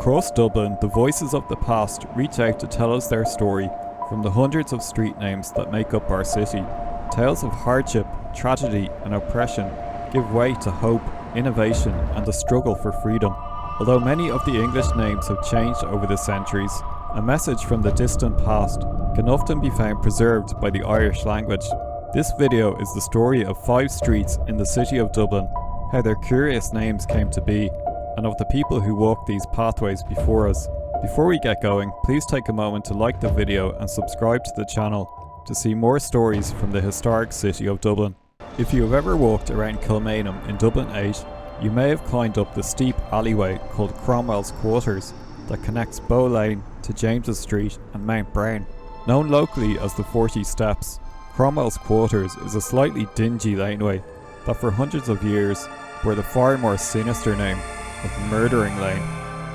Across Dublin, the voices of the past reach out to tell us their story from the hundreds of street names that make up our city. Tales of hardship, tragedy and oppression give way to hope, innovation and the struggle for freedom. Although many of the English names have changed over the centuries, a message from the distant past can often be found preserved by the Irish language. This video is the story of 5 streets in the city of Dublin, how their curious names came to be, and of the people who walked these pathways before us. Before we get going, please take a moment to like the video and subscribe to the channel to see more stories from the historic city of Dublin. If you have ever walked around Kilmainham in Dublin 8, you may have climbed up the steep alleyway called Cromwell's Quarters that connects Bow Lane to James's Street and Mount Brown. Known locally as the 40 Steps, Cromwell's Quarters is a slightly dingy laneway that for hundreds of years bore the far more sinister name of Murdering Lane.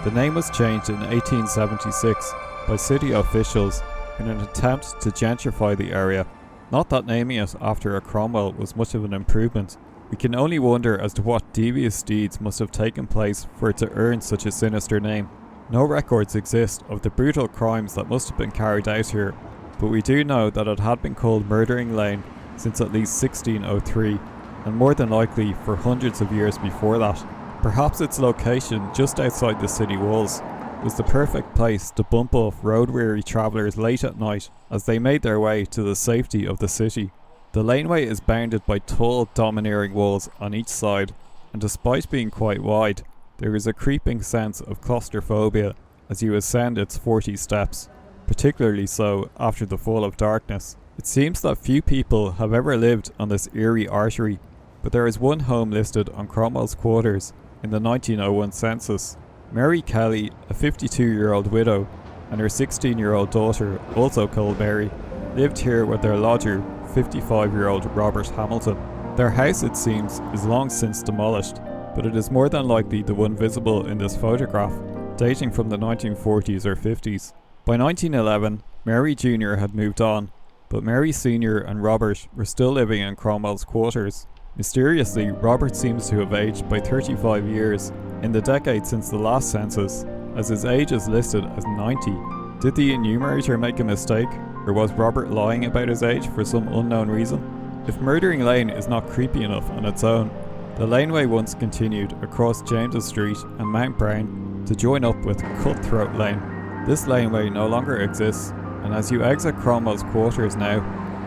The name was changed in 1876 by city officials in an attempt to gentrify the area. Not that naming it after a Cromwell was much of an improvement. We can only wonder as to what devious deeds must have taken place for it to earn such a sinister name. No records exist of the brutal crimes that must have been carried out here, but we do know that it had been called Murdering Lane since at least 1603, and more than likely for hundreds of years before that. Perhaps its location just outside the city walls was the perfect place to bump off road-weary travellers late at night as they made their way to the safety of the city. The laneway is bounded by tall, domineering walls on each side, and despite being quite wide, there is a creeping sense of claustrophobia as you ascend its 40 steps, particularly so after the fall of darkness. It seems that few people have ever lived on this eerie artery, but there is one home listed on Cromwell's Quarters in the 1901 census. Mary Kelly, a 52-year-old widow, and her 16-year-old daughter, also called Mary, lived here with their lodger, 55-year-old Robert Hamilton. Their house, it seems, is long since demolished, but it is more than likely the one visible in this photograph, dating from the 1940s or 50s. By 1911, Mary Jr. had moved on, but Mary Sr. and Robert were still living in Cromwell's Quarters. Mysteriously, Robert seems to have aged by 35 years in the decade since the last census, as his age is listed as 90. Did the enumerator make a mistake, or was Robert lying about his age for some unknown reason? If Murdering Lane is not creepy enough on its own, the laneway once continued across James's Street and Mount Brown to join up with Cutthroat Lane. This laneway no longer exists, and as you exit Cromwell's Quarters now,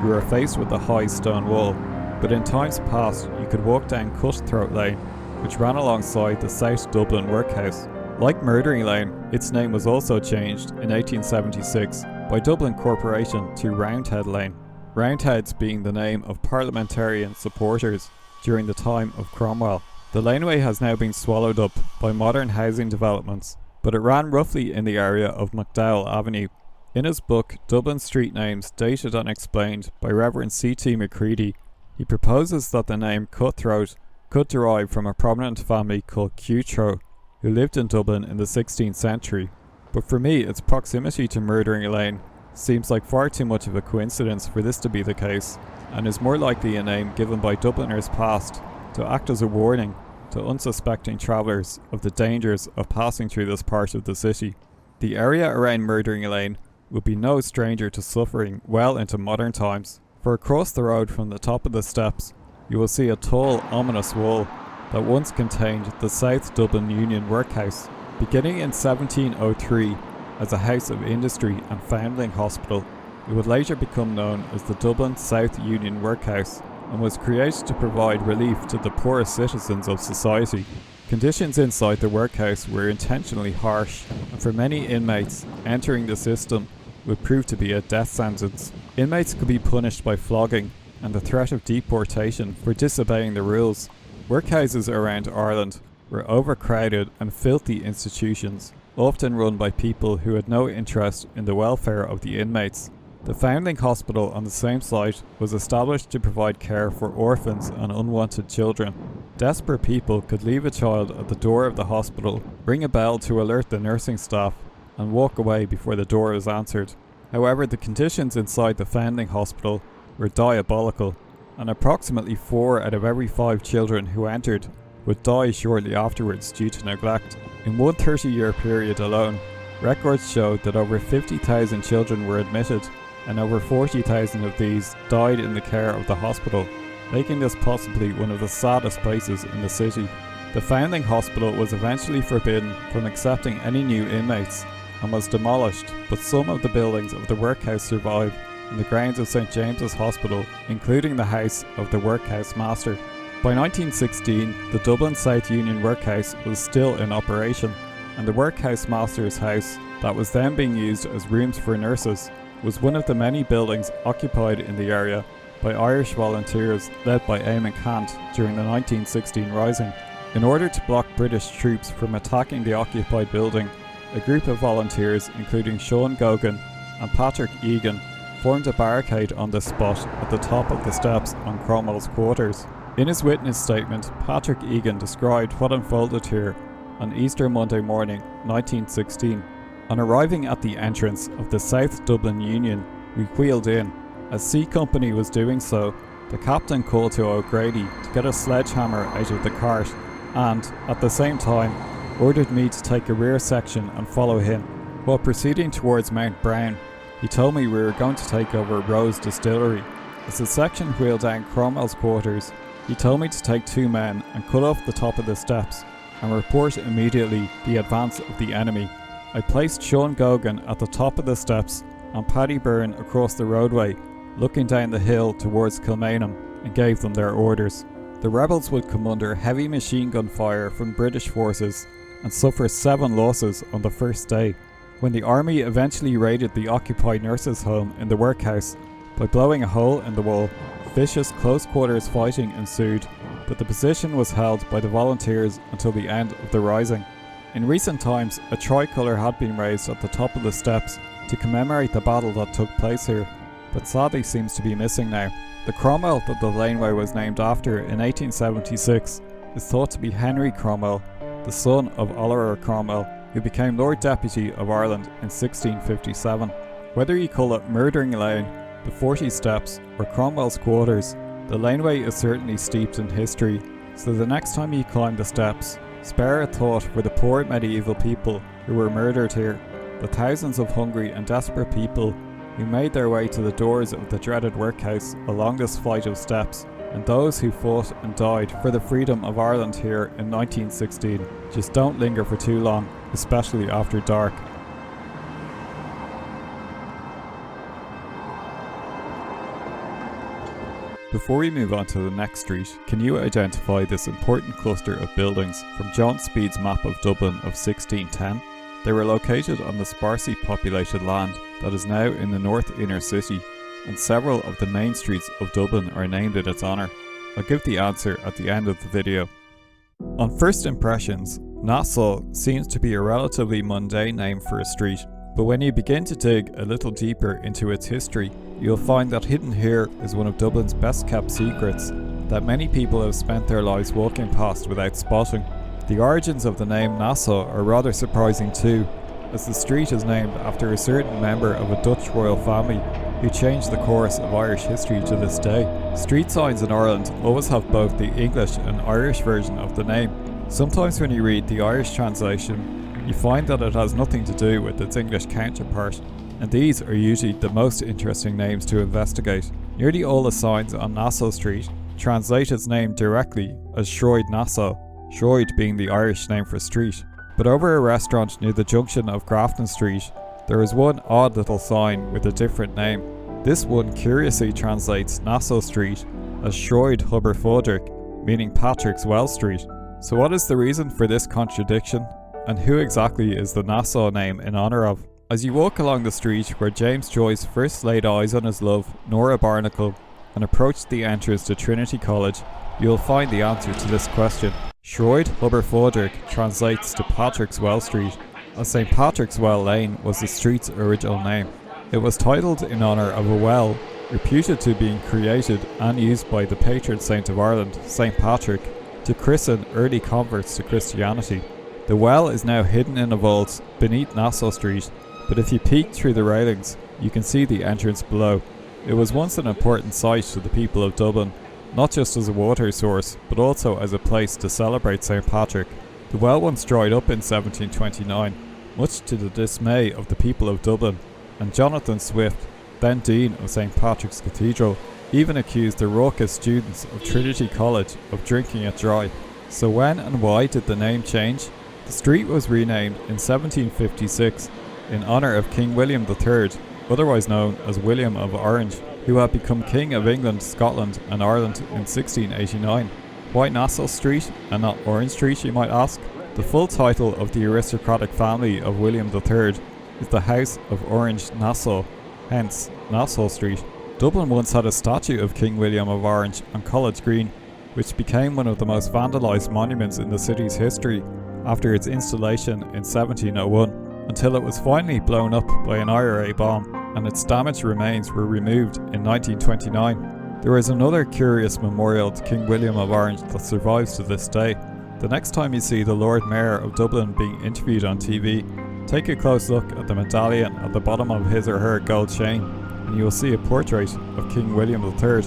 you are faced with a high stone wall. But in times past, you could walk down Cutthroat Lane, which ran alongside the South Dublin Workhouse. Like Murdering Lane, its name was also changed in 1876 by Dublin Corporation to Roundhead Lane, Roundheads being the name of parliamentarian supporters during the time of Cromwell. The laneway has now been swallowed up by modern housing developments, but it ran roughly in the area of McDowell Avenue. In his book, Dublin Street Names Dated and Explained by Reverend C.T. Macready, he proposes that the name Cutthroat could derive from a prominent family called Cutro, who lived in Dublin in the 16th century. But for me, its proximity to Murdering Lane seems like far too much of a coincidence for this to be the case, and is more likely a name given by Dubliners past to act as a warning to unsuspecting travellers of the dangers of passing through this part of the city. The area around Murdering Lane would be no stranger to suffering well into modern times. For across the road from the top of the steps, you will see a tall, ominous wall that once contained the South Dublin Union Workhouse. Beginning in 1703 as a house of industry and foundling hospital, it would later become known as the Dublin South Union Workhouse and was created to provide relief to the poorest citizens of society. Conditions inside the workhouse were intentionally harsh, and for many inmates, entering the system would prove to be a death sentence. Inmates could be punished by flogging and the threat of deportation for disobeying the rules. Workhouses around Ireland were overcrowded and filthy institutions, often run by people who had no interest in the welfare of the inmates. The foundling hospital on the same site was established to provide care for orphans and unwanted children. Desperate people could leave a child at the door of the hospital, ring a bell to alert the nursing staff, and walk away before the door was answered. However, the conditions inside the foundling hospital were diabolical, and approximately 4 out of every 5 children who entered would die shortly afterwards due to neglect. In one 30-year period alone, records showed that over 50,000 children were admitted, and over 40,000 of these died in the care of the hospital, making this possibly one of the saddest places in the city. The founding hospital was eventually forbidden from accepting any new inmates and was demolished, but some of the buildings of the workhouse survive in the grounds of St James's Hospital, including the house of the workhouse master. By 1916, the Dublin South Union Workhouse was still in operation, and the workhouse master's house, that was then being used as rooms for nurses, was one of the many buildings occupied in the area by Irish volunteers led by Eamon Cant during the 1916 Rising. In order to block British troops from attacking the occupied building, a group of volunteers, including Sean Gogan and Patrick Egan, formed a barricade on this spot at the top of the steps on Cromwell's quarters. In his witness statement, Patrick Egan described what unfolded here on Easter Monday morning, 1916. On arriving at the entrance of the South Dublin Union, we wheeled in. As C Company was doing so, the captain called to O'Grady to get a sledgehammer out of the cart and, at the same time, ordered me to take a rear section and follow him. While proceeding towards Mount Brown, he told me we were going to take over Rose Distillery. As the section wheeled down Cromwell's quarters, he told me to take 2 men and cut off the top of the steps and report immediately the advance of the enemy. I placed Sean Gogan at the top of the steps and Paddy Byrne across the roadway, looking down the hill towards Kilmainham, and gave them their orders. The rebels would come under heavy machine gun fire from British forces and suffer 7 losses on the first day. When the army eventually raided the occupied nurses' home in the workhouse by blowing a hole in the wall, vicious close quarters fighting ensued, but the position was held by the volunteers until the end of the Rising. In recent times, a tricolour had been raised at the top of the steps to commemorate the battle that took place here, but sadly seems to be missing now. The Cromwell that the laneway was named after in 1876 is thought to be Henry Cromwell, the son of Oliver Cromwell, who became Lord Deputy of Ireland in 1657. Whether you call it Murdering Lane, the 40 Steps, or Cromwell's Quarters, the laneway is certainly steeped in history, so the next time you climb the steps, spare a thought for the poor medieval people who were murdered here, the thousands of hungry and desperate people who made their way to the doors of the dreaded workhouse along this flight of steps, and those who fought and died for the freedom of Ireland here in 1916. Just don't linger for too long, especially after dark. Before we move on to the next street, can you identify this important cluster of buildings from John Speed's map of Dublin of 1610? They were located on the sparsely populated land that is now in the north inner city, and several of the main streets of Dublin are named in its honour. I'll give the answer at the end of the video. On first impressions, Nassau seems to be a relatively mundane name for a street, but when you begin to dig a little deeper into its history, you'll find that hidden here is one of Dublin's best kept secrets that many people have spent their lives walking past without spotting. The origins of the name Nassau are rather surprising too, as the street is named after a certain member of a Dutch royal family who changed the course of Irish history to this day. Street signs in Ireland always have both the English and Irish version of the name. Sometimes when you read the Irish translation, you find that it has nothing to do with its English counterpart, and these are usually the most interesting names to investigate. Nearly all the signs on Nassau Street translate its name directly as Shroyd Nassau, Shroyd being the Irish name for street. But over a restaurant near the junction of Grafton Street, there is one odd little sign with a different name. This one curiously translates Nassau Street as Shroyd Huberfodrick, meaning Patrick's Well Street. So what is the reason for this contradiction? And who exactly is the Nassau name in honour of? As you walk along the street where James Joyce first laid eyes on his love, Nora Barnacle, and approached the entrance to Trinity College, you will find the answer to this question. Shroyd Huberfodrick translates to Patrick's Well Street, as St Patrick's Well Lane was the street's original name. It was titled in honour of a well reputed to being created and used by the patron saint of Ireland, St Patrick, to christen early converts to Christianity. The well is now hidden in a vault beneath Nassau Street, but if you peek through the railings, you can see the entrance below. It was once an important site to the people of Dublin, not just as a water source, but also as a place to celebrate St. Patrick. The well once dried up in 1729, much to the dismay of the people of Dublin, and Jonathan Swift, then Dean of St. Patrick's Cathedral, even accused the raucous students of Trinity College of drinking it dry. So when and why did the name change? The street was renamed in 1756 in honour of King William III, otherwise known as William of Orange, who had become King of England, Scotland and Ireland in 1689. Why Nassau Street and not Orange Street, you might ask? The full title of the aristocratic family of William III is the House of Orange-Nassau, hence Nassau Street. Dublin once had a statue of King William of Orange on College Green, which became one of the most vandalised monuments in the city's history after its installation in 1701, until it was finally blown up by an IRA bomb and its damaged remains were removed in 1929. There is another curious memorial to King William of Orange that survives to this day. The next time you see the Lord Mayor of Dublin being interviewed on TV, take a close look at the medallion at the bottom of his or her gold chain, and you will see a portrait of King William III.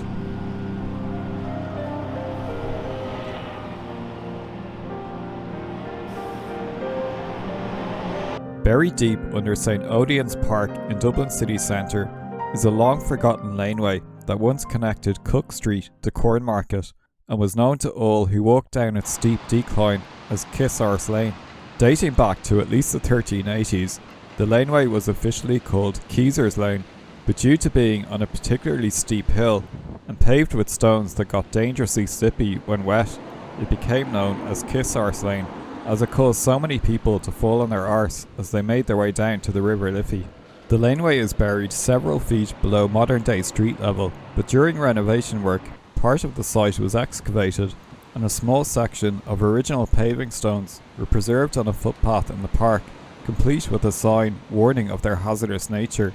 Buried deep under St. Odien's Park in Dublin city centre is a long-forgotten laneway that once connected Cook Street to Cornmarket and was known to all who walked down its steep decline as Keysar's Lane. Dating back to at least the 1380s, the laneway was officially called Keysar's Lane, but due to being on a particularly steep hill and paved with stones that got dangerously slippy when wet, it became known as Keysar's Lane, as it caused so many people to fall on their arse as they made their way down to the River Liffey. The laneway is buried several feet below modern-day street level, but during renovation work, part of the site was excavated and a small section of original paving stones were preserved on a footpath in the park, complete with a sign warning of their hazardous nature.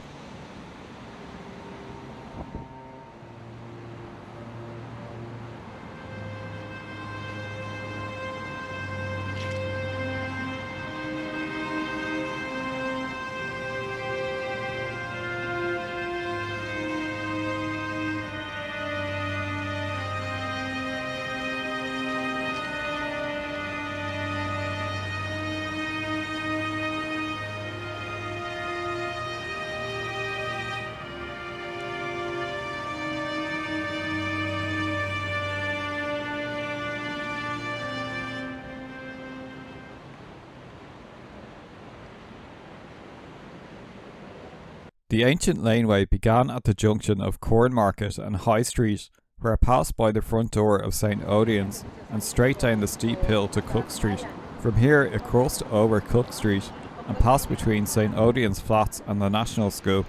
The ancient laneway began at the junction of Cornmarket and High Street, where it passed by the front door of St. Odien's and straight down the steep hill to Cook Street. From here it crossed over Cook Street and passed between St. Odien's Flats and the National School.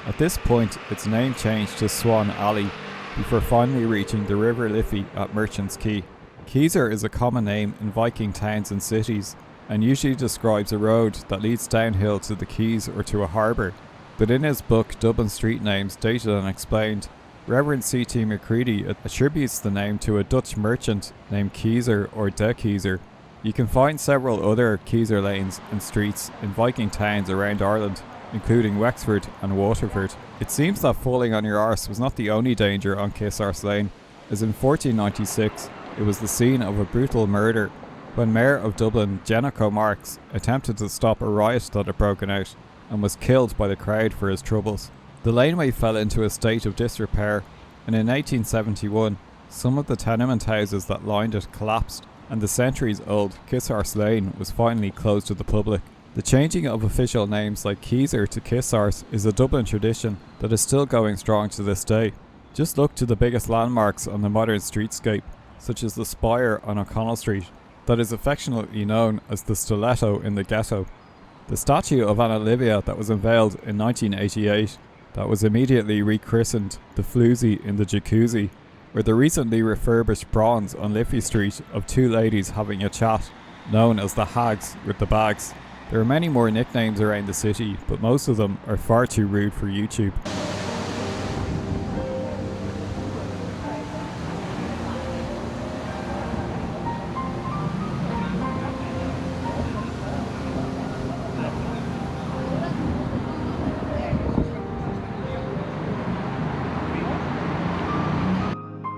At this point its name changed to Swan Alley, before finally reaching the River Liffey at Merchants Quay. Keysar is a common name in Viking towns and cities, and usually describes a road that leads downhill to the quays or to a harbour. But in his book Dublin Street Names Dated and Explained, Reverend C.T. Macready attributes the name to a Dutch merchant named Keysar or De Keysar. You can find several other Keysar lanes and streets in Viking towns around Ireland, including Wexford and Waterford. It seems that falling on your arse was not the only danger on Keysar's Lane, as in 1496 it was the scene of a brutal murder when Mayor of Dublin Jenico Marks attempted to stop a riot that had broken out and was killed by the crowd for his troubles. The laneway fell into a state of disrepair, and in 1871 some of the tenement houses that lined it collapsed and the centuries-old Keysar's Lane was finally closed to the public. The changing of official names like Keysar to Keysar's is a Dublin tradition that is still going strong to this day. Just look to the biggest landmarks on the modern streetscape, such as the spire on O'Connell Street, that is affectionately known as the Stiletto in the Ghetto. The statue of Anna Livia that was unveiled in 1988, that was immediately rechristened the Floozy in the Jacuzzi, or the recently refurbished bronze on Liffey Street of two ladies having a chat, known as the Hags with the Bags. There are many more nicknames around the city, but most of them are far too rude for YouTube.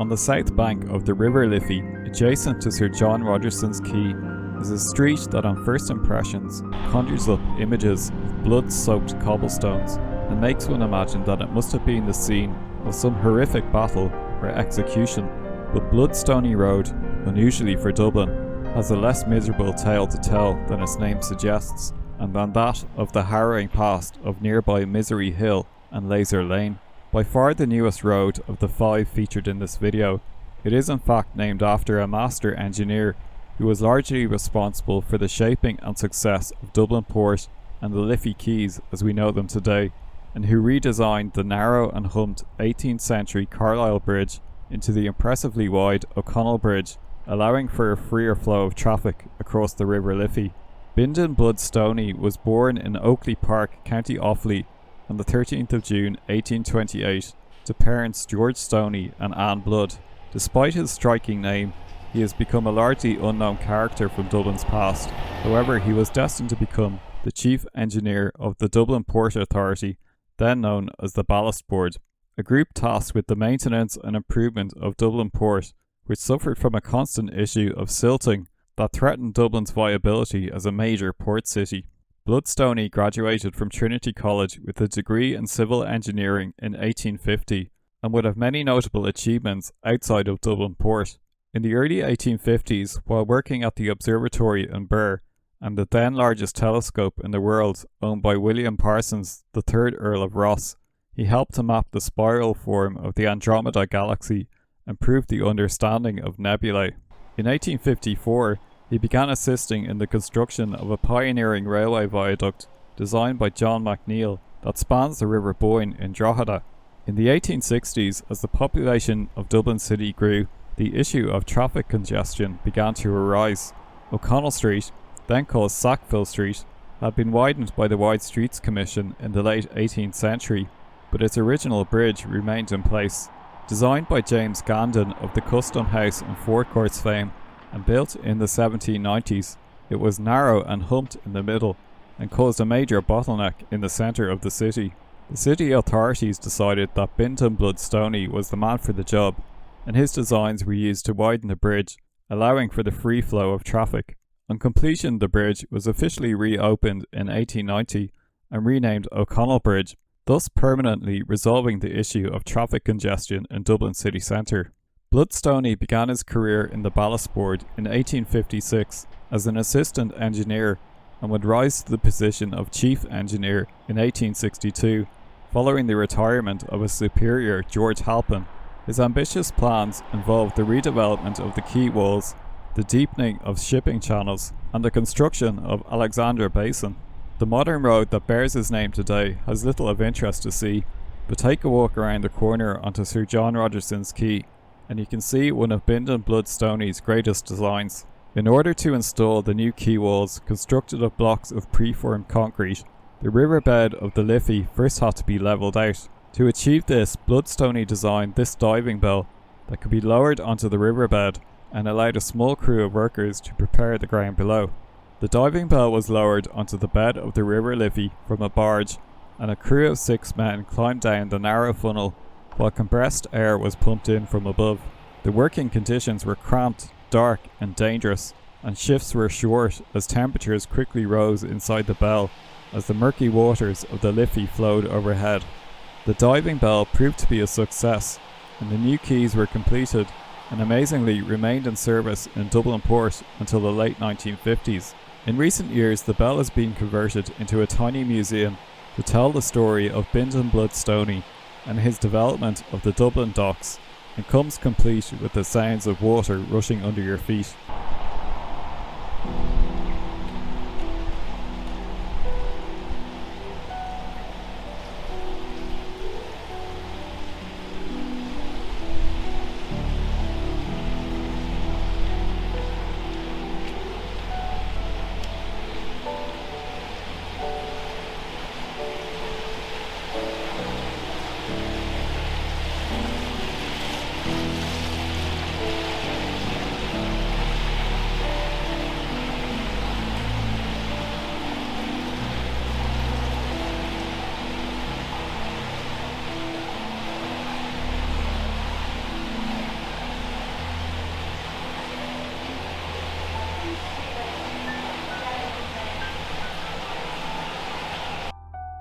On the south bank of the River Liffey, adjacent to Sir John Rogerson's quay, is a street that on first impressions conjures up images of blood-soaked cobblestones and makes one imagine that it must have been the scene of some horrific battle or execution. But Bloodstony Road, unusually for Dublin, has a less miserable tale to tell than its name suggests, and than that of the harrowing past of nearby Misery Hill and Laser Lane. By far the newest road of the 5 featured in this video, it is in fact named after a master engineer who was largely responsible for the shaping and success of Dublin Port and the Liffey Quays as we know them today, and who redesigned the narrow and humped 18th century Carlisle Bridge into the impressively wide O'Connell Bridge, allowing for a freer flow of traffic across the River Liffey. Bindon Blood Stoney was born in Oakley Park, County Offaly on the 13th of June 1828 to parents George Stoney and Anne Blood. Despite his striking name, he has become a largely unknown character from Dublin's past. However, he was destined to become the chief engineer of the Dublin Port Authority, then known as the Ballast Board, a group tasked with the maintenance and improvement of Dublin Port, which suffered from a constant issue of silting that threatened Dublin's viability as a major port city. Bloodstony graduated from Trinity College with a degree in civil engineering in 1850 and would have many notable achievements outside of Dublin Port. In the early 1850s, while working at the observatory in Birr and the then largest telescope in the world owned by William Parsons, the 3rd Earl of Ross, he helped to map the spiral form of the Andromeda Galaxy and prove the understanding of nebulae. In 1854, he began assisting in the construction of a pioneering railway viaduct designed by John McNeill that spans the River Boyne in Drogheda. In the 1860s, as the population of Dublin City grew, the issue of traffic congestion began to arise. O'Connell Street, then called Sackville Street, had been widened by the Wide Streets Commission in the late 18th century, but its original bridge remained in place. Designed by James Gandon of the Custom House and Forecourts fame and built in the 1790s, it was narrow and humped in the middle and caused a major bottleneck in the centre of the city. The city authorities decided that Bindon Blood Stoney was the man for the job, and his designs were used to widen the bridge, allowing for the free flow of traffic. On completion, the bridge was officially reopened in 1890 and renamed O'Connell Bridge, thus permanently resolving the issue of traffic congestion in Dublin city centre. Bloodstony began his career in the Ballast Board in 1856 as an assistant engineer and would rise to the position of chief engineer in 1862, following the retirement of his superior George Halpin. His ambitious plans involved the redevelopment of the quay walls, the deepening of shipping channels, and the construction of Alexandra Basin. The modern road that bears his name today has little of interest to see, but take a walk around the corner onto Sir John Rogerson's quay, and you can see one of Bindon Blood Stoney's greatest designs. In order to install the new quay walls, constructed of blocks of preformed concrete, the riverbed of the Liffey first had to be levelled out. To achieve this, Bloodstony designed this diving bell that could be lowered onto the riverbed and allowed a small crew of workers to prepare the ground below. The diving bell was lowered onto the bed of the River Liffey from a barge, and a crew of 6 men climbed down the narrow funnel while compressed air was pumped in from above. The working conditions were cramped, dark and dangerous, and shifts were short as temperatures quickly rose inside the bell as the murky waters of the Liffey flowed overhead. The diving bell proved to be a success, and the new quays were completed and amazingly remained in service in Dublin Port until the late 1950s. In recent years, the bell has been converted into a tiny museum to tell the story of Bindon Blood Stoney and his development of the Dublin docks, and comes complete with the sounds of water rushing under your feet.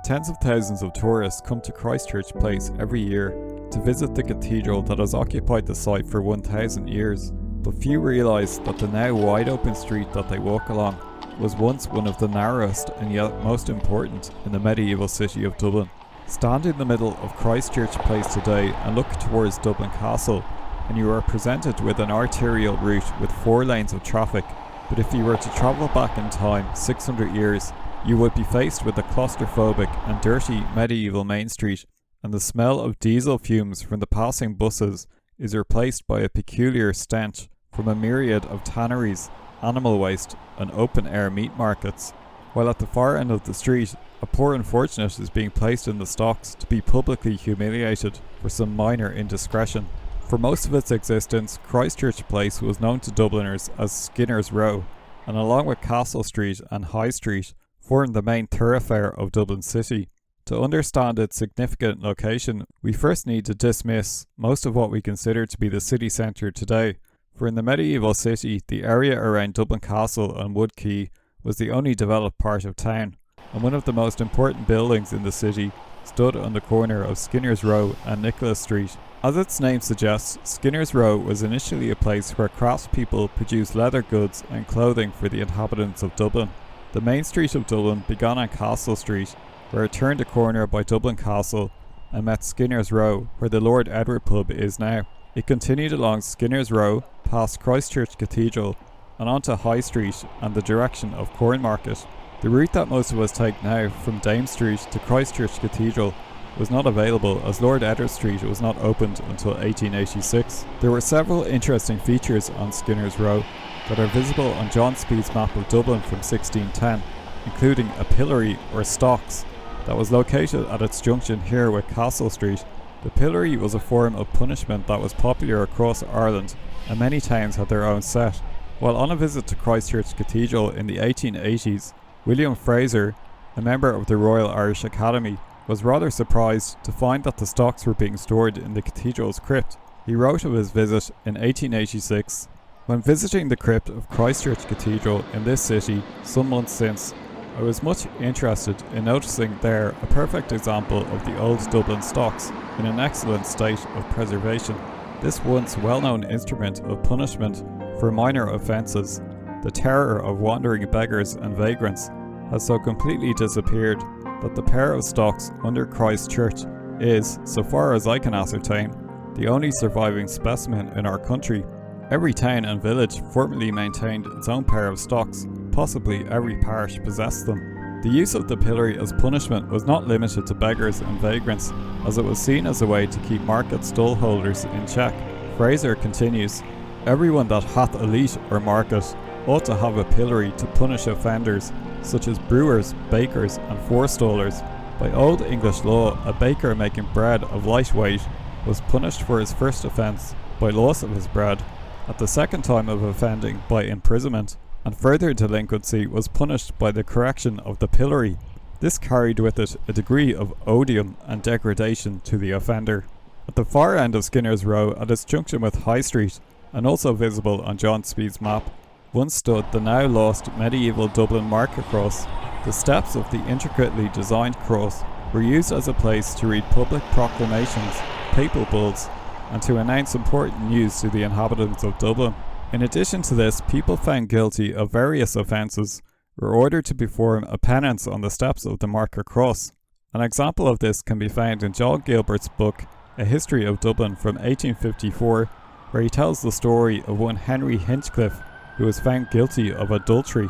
Tens of thousands of tourists come to Christchurch Place every year to visit the cathedral that has occupied the site for 1,000 years, but few realise that the now wide open street that they walk along was once one of the narrowest and yet most important in the medieval city of Dublin. Stand in the middle of Christchurch Place today and look towards Dublin Castle, and you are presented with an arterial route with 4 lanes of traffic, but if you were to travel back in time 600 years, you would be faced with a claustrophobic and dirty medieval main street, and the smell of diesel fumes from the passing buses is replaced by a peculiar stench from a myriad of tanneries, animal waste and open-air meat markets, while at the far end of the street, a poor unfortunate is being placed in the stocks to be publicly humiliated for some minor indiscretion. For most of its existence, Christchurch Place was known to Dubliners as Skinner's Row, and along with Castle Street and High Street, formed the main thoroughfare of Dublin City. To understand its significant location, we first need to dismiss most of what we consider to be the city centre today, for in the medieval city, the area around Dublin Castle and Wood Quay was the only developed part of town, and one of the most important buildings in the city stood on the corner of Skinner's Row and Nicholas Street. As its name suggests, Skinner's Row was initially a place where craftspeople produced leather goods and clothing for the inhabitants of Dublin. The main street of Dublin began on Castle Street, where it turned a corner by Dublin Castle and met Skinner's Row, where the Lord Edward pub is now. It continued along Skinner's Row, past Christchurch Cathedral, and onto High Street and the direction of Cornmarket. The route that most of us take now from Dame Street to Christchurch Cathedral was not available as Lord Edward Street was not opened until 1886. There were several interesting features on Skinner's Row that are visible on John Speed's map of Dublin from 1610, including a pillory or stocks that was located at its junction here with Castle Street. The pillory was a form of punishment that was popular across Ireland, and many towns had their own set. While on a visit to Christchurch Cathedral in the 1880s, William Fraser, a member of the Royal Irish Academy, was rather surprised to find that the stocks were being stored in the cathedral's crypt. He wrote of his visit in 1886, "When visiting the crypt of Christchurch Cathedral in this city some months since, I was much interested in noticing there a perfect example of the old Dublin stocks in an excellent state of preservation. This once well-known instrument of punishment for minor offences, the terror of wandering beggars and vagrants, has so completely disappeared that the pair of stocks under Christ Church is, so far as I can ascertain, the only surviving specimen in our country. Every town and village formerly maintained its own pair of stocks, possibly every parish possessed them." The use of the pillory as punishment was not limited to beggars and vagrants, as it was seen as a way to keep market stall holders in check. Fraser continues, "Everyone that hath a leet or market ought to have a pillory to punish offenders, such as brewers, bakers and forestallers. By old English law, a baker making bread of light weight was punished for his first offence by loss of his bread, at the second time of offending by imprisonment, and further delinquency was punished by the correction of the pillory. This carried with it a degree of odium and degradation to the offender." At the far end of Skinner's Row, at its junction with High Street, and also visible on John Speed's map, once stood the now lost medieval Dublin market cross. The steps of the intricately designed cross were used as a place to read public proclamations, papal bulls, and to announce important news to the inhabitants of Dublin. In addition to this, people found guilty of various offences were ordered to perform a penance on the steps of the market cross. An example of this can be found in John Gilbert's book A History of Dublin from 1854, where he tells the story of one Henry Hinchcliffe who was found guilty of adultery.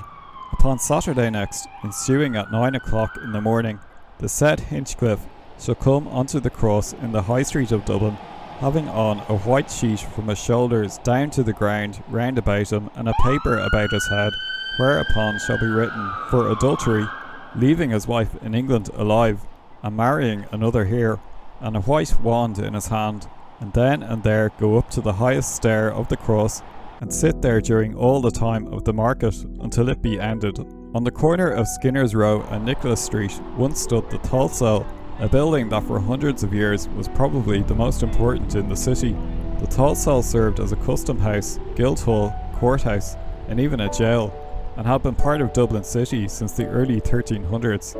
Upon Saturday next, ensuing at 9 o'clock in the morning, the said Hinchcliffe shall come unto the cross in the High Street of Dublin, having on a white sheet from his shoulders down to the ground round about him, and a paper about his head, whereupon shall be written, for adultery, leaving his wife in England alive, and marrying another here, and a white wand in his hand, and then and there go up to the highest stair of the cross, and sit there during all the time of the market until it be ended. On the corner of Skinner's Row and Nicholas Street once stood the toll cell, a building that for hundreds of years was probably the most important in the city. The toll cell served as a custom house, guildhall, courthouse, and even a jail, and had been part of Dublin City since the early 1300s.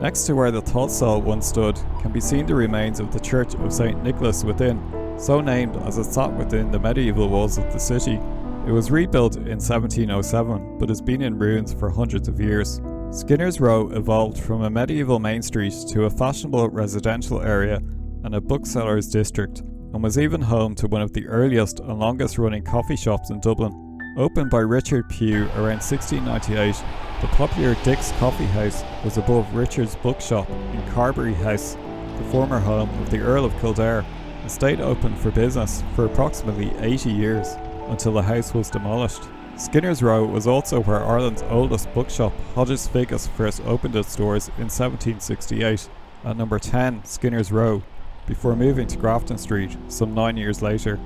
Next to where the Tulsall once stood can be seen the remains of the Church of St. Nicholas within, so named as it sat within the medieval walls of the city. It was rebuilt in 1707 but has been in ruins for hundreds of years. Skinner's Row evolved from a medieval main street to a fashionable residential area and a bookseller's district, and was even home to one of the earliest and longest running coffee shops in Dublin. Opened by Richard Pugh around 1698, the popular Dick's Coffee House was above Richard's bookshop in Carberry House, the former home of the Earl of Kildare, and stayed open for business for approximately 80 years, until the house was demolished. Skinner's Row was also where Ireland's oldest bookshop, Hodges Figgis, first opened its doors in 1768 at number 10 Skinner's Row, before moving to Grafton Street some 9 years later.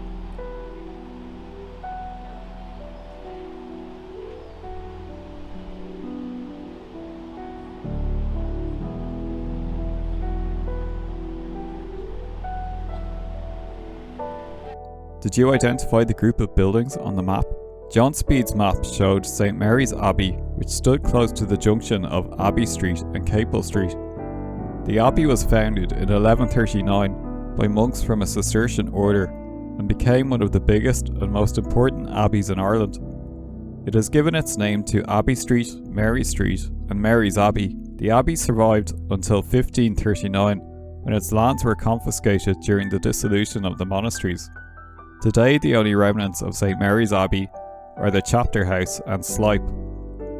Did you identify the group of buildings on the map? John Speed's map showed St Mary's Abbey, which stood close to the junction of Abbey Street and Capel Street. The abbey was founded in 1139 by monks from a Cistercian order and became one of the biggest and most important abbeys in Ireland. It has given its name to Abbey Street, Mary Street and Mary's Abbey. The abbey survived until 1539 when its lands were confiscated during the dissolution of the monasteries. Today the only remnants of St Mary's Abbey are the chapter house and slipe.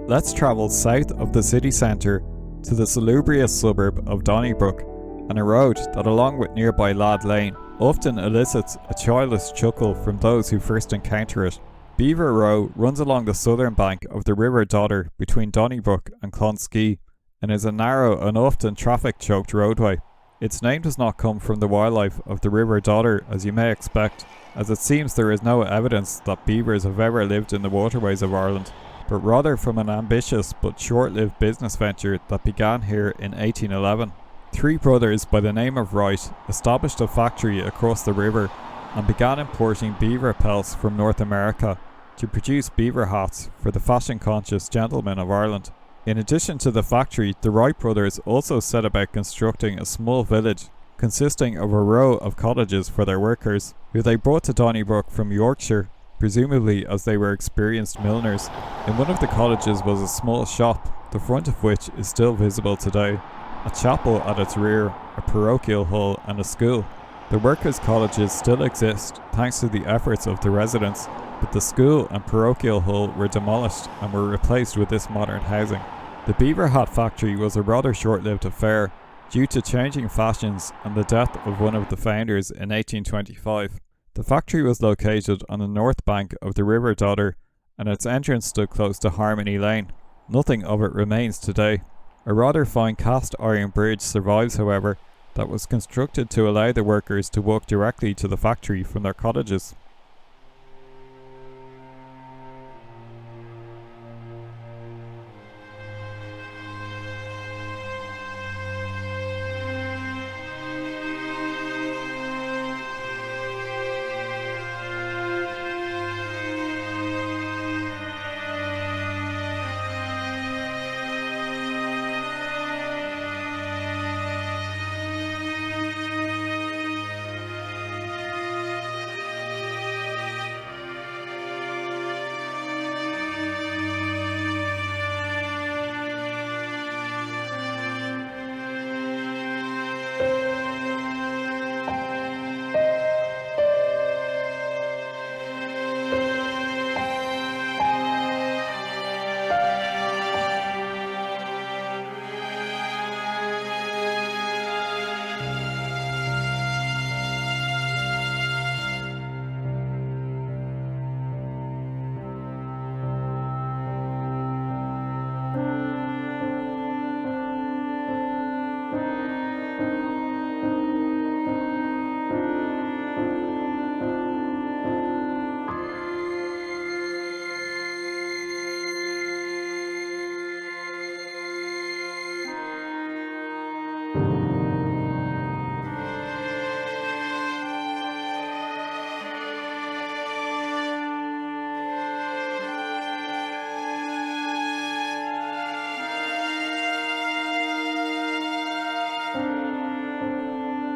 Let's travel south of the city centre to the salubrious suburb of Donnybrook, and a road that, along with nearby Lad Lane, often elicits a childish chuckle from those who first encounter it. Beaver Row runs along the southern bank of the River Dodder between Donnybrook and Clonskee, and is a narrow and often traffic-choked roadway. Its name does not come from the wildlife of the River Dodder, as you may expect, as it seems there is no evidence that beavers have ever lived in the waterways of Ireland, but rather from an ambitious but short-lived business venture that began here in 1811. Three brothers by the name of Wright established a factory across the river and began importing beaver pelts from North America to produce beaver hats for the fashion-conscious gentlemen of Ireland. In addition to the factory, the Wright brothers also set about constructing a small village consisting of a row of cottages for their workers, who they brought to Donnybrook from Yorkshire, presumably as they were experienced milliners. In one of the cottages was a small shop, the front of which is still visible today, a chapel at its rear, a parochial hall and a school. The workers' cottages still exist thanks to the efforts of the residents, but the school and parochial hall were demolished and were replaced with this modern housing. The beaver hat factory was a rather short-lived affair due to changing fashions and the death of one of the founders in 1825. The factory was located on the north bank of the River Dodder, and its entrance stood close to Harmony Lane. Nothing of it remains today. A rather fine cast iron bridge survives, however, that was constructed to allow the workers to walk directly to the factory from their cottages.